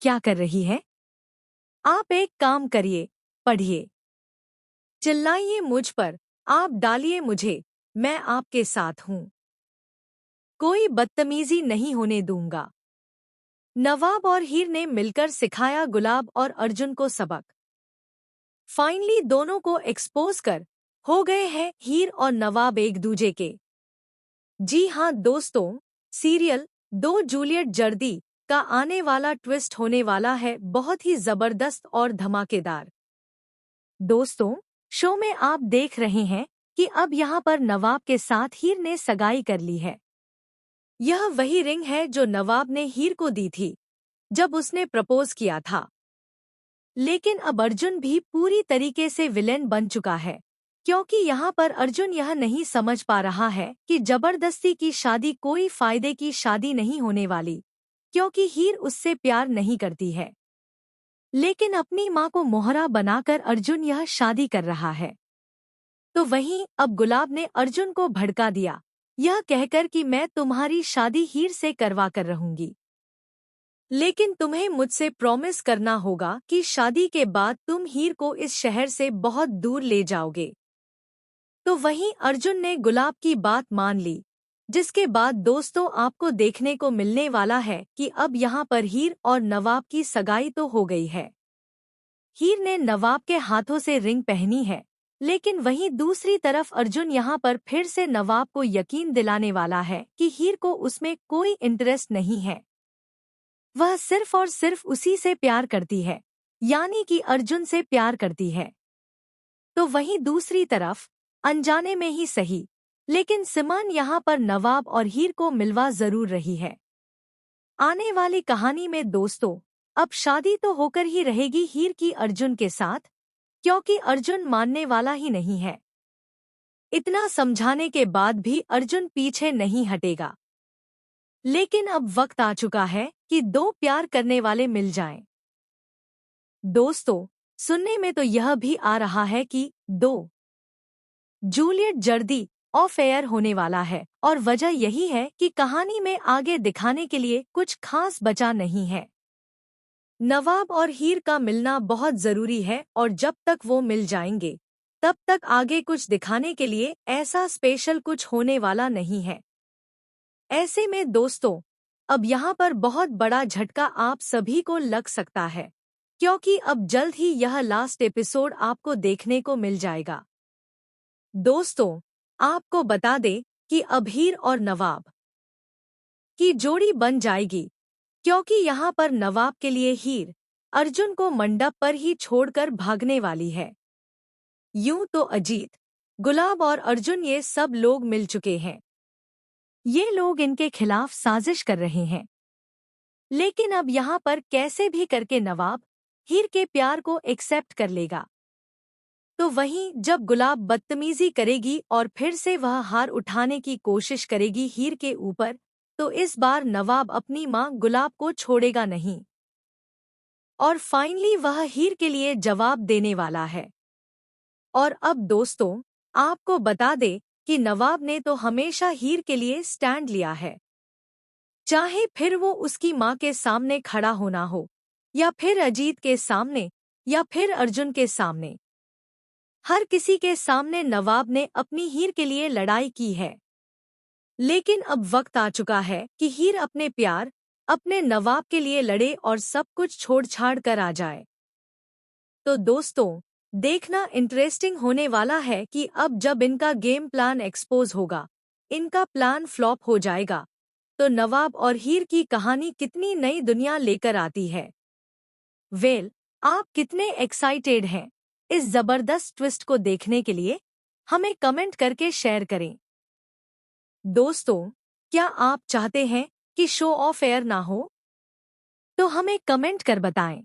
क्या कर रही है? आप एक काम करिए, पढ़िए। चिल्लाइए मुझ पर, आप डालिए मुझे, मैं आपके साथ हूँ। कोई बदतमीजी नहीं होने दूंगा। नवाब और हीर ने मिलकर सिखाया गुलाब और अर्जुन को सबक। फाइनली दोनों को एक्सपोज कर हो गए हैं हीर और नवाब एक दूजे के। जी हाँ दोस्तों, सीरियल दो जूलियट जर्दी का आने वाला ट्विस्ट होने वाला है बहुत ही जबरदस्त और धमाकेदार। दोस्तों, शो में आप देख रहे हैं कि अब यहाँ पर नवाब के साथ हीर ने सगाई कर ली है। यह वही रिंग है जो नवाब ने हीर को दी थी जब उसने प्रपोज किया था। लेकिन अब अर्जुन भी पूरी तरीके से विलेन बन चुका है, क्योंकि यहाँ पर अर्जुन यह नहीं समझ पा रहा है कि जबरदस्ती की शादी कोई फायदे की शादी नहीं होने वाली, क्योंकि हीर उससे प्यार नहीं करती है। लेकिन अपनी माँ को मोहरा बनाकर अर्जुन यह शादी कर रहा है। तो वहीं अब गुलाब ने अर्जुन को भड़का दिया, यह कहकर कि मैं तुम्हारी शादी हीर से करवा कर रहूंगी, लेकिन तुम्हें मुझसे प्रॉमिस करना होगा कि शादी के बाद तुम हीर को इस शहर से बहुत दूर ले जाओगे। तो वहीं अर्जुन ने गुलाब की बात मान ली, जिसके बाद दोस्तों आपको देखने को मिलने वाला है कि अब यहाँ पर हीर और नवाब की सगाई तो हो गई है। हीर ने नवाब के हाथों से रिंग पहनी है, लेकिन वहीं दूसरी तरफ अर्जुन यहाँ पर फिर से नवाब को यकीन दिलाने वाला है कि हीर को उसमें कोई इंटरेस्ट नहीं है। वह सिर्फ और सिर्फ उसी से प्यार करती है, यानी कि अर्जुन से प्यार करती है। तो वहीं दूसरी तरफ अनजाने में ही सही, लेकिन सिमरन यहाँ पर नवाब और हीर को मिलवा जरूर रही है। आने वाली कहानी में दोस्तों अब शादी तो होकर ही रहेगी हीर की अर्जुन के साथ, क्योंकि अर्जुन मानने वाला ही नहीं है। इतना समझाने के बाद भी अर्जुन पीछे नहीं हटेगा। लेकिन अब वक्त आ चुका है कि दो प्यार करने वाले मिल जाएं। दोस्तों, सुनने में तो यह भी आ रहा है कि दो जूलियट जल्दी ऑफ एयर होने वाला है, और वजह यही है कि कहानी में आगे दिखाने के लिए कुछ खास बचा नहीं है। नवाब और हीर का मिलना बहुत जरूरी है, और जब तक वो मिल जाएंगे तब तक आगे कुछ दिखाने के लिए ऐसा स्पेशल कुछ होने वाला नहीं है। ऐसे में दोस्तों अब यहाँ पर बहुत बड़ा झटका आप सभी को लग सकता है, क्योंकि अब जल्द ही यह लास्ट एपिसोड आपको देखने को मिल जाएगा। दोस्तों, आपको बता दें कि अब हीर और नवाब की जोड़ी बन जाएगी, क्योंकि यहाँ पर नवाब के लिए हीर अर्जुन को मंडप पर ही छोड़कर भागने वाली है। यूं तो अजीत, गुलाब और अर्जुन ये सब लोग मिल चुके हैं। ये लोग इनके खिलाफ साजिश कर रहे हैं, लेकिन अब यहाँ पर कैसे भी करके नवाब हीर के प्यार को एक्सेप्ट कर लेगा। तो वहीं जब गुलाब बदतमीजी करेगी और फिर से वह हार उठाने की कोशिश करेगी हीर के ऊपर, तो इस बार नवाब अपनी मां गुलाब को छोड़ेगा नहीं, और फाइनली वह हीर के लिए जवाब देने वाला है। और अब दोस्तों आपको बता दे कि नवाब ने तो हमेशा हीर के लिए स्टैंड लिया है, चाहे फिर वो उसकी मां के सामने खड़ा होना हो, या फिर अजीत के सामने, या फिर अर्जुन के सामने। हर किसी के सामने नवाब ने अपनी हीर के लिए लड़ाई की है। लेकिन अब वक्त आ चुका है कि हीर अपने प्यार, अपने नवाब के लिए लड़े और सब कुछ छोड़ छाड़ कर आ जाए। तो दोस्तों देखना इंटरेस्टिंग होने वाला है कि अब जब इनका गेम प्लान एक्सपोज होगा, इनका प्लान फ्लॉप हो जाएगा, तो नवाब और हीर की कहानी कितनी नई दुनिया लेकर आती है। आप कितने एक्साइटेड हैं इस जबरदस्त ट्विस्ट को देखने के लिए? हमें कमेंट करके शेयर करें। दोस्तों, क्या आप चाहते हैं कि शो ऑफ एयर ना हो? तो हमें कमेंट कर बताएं।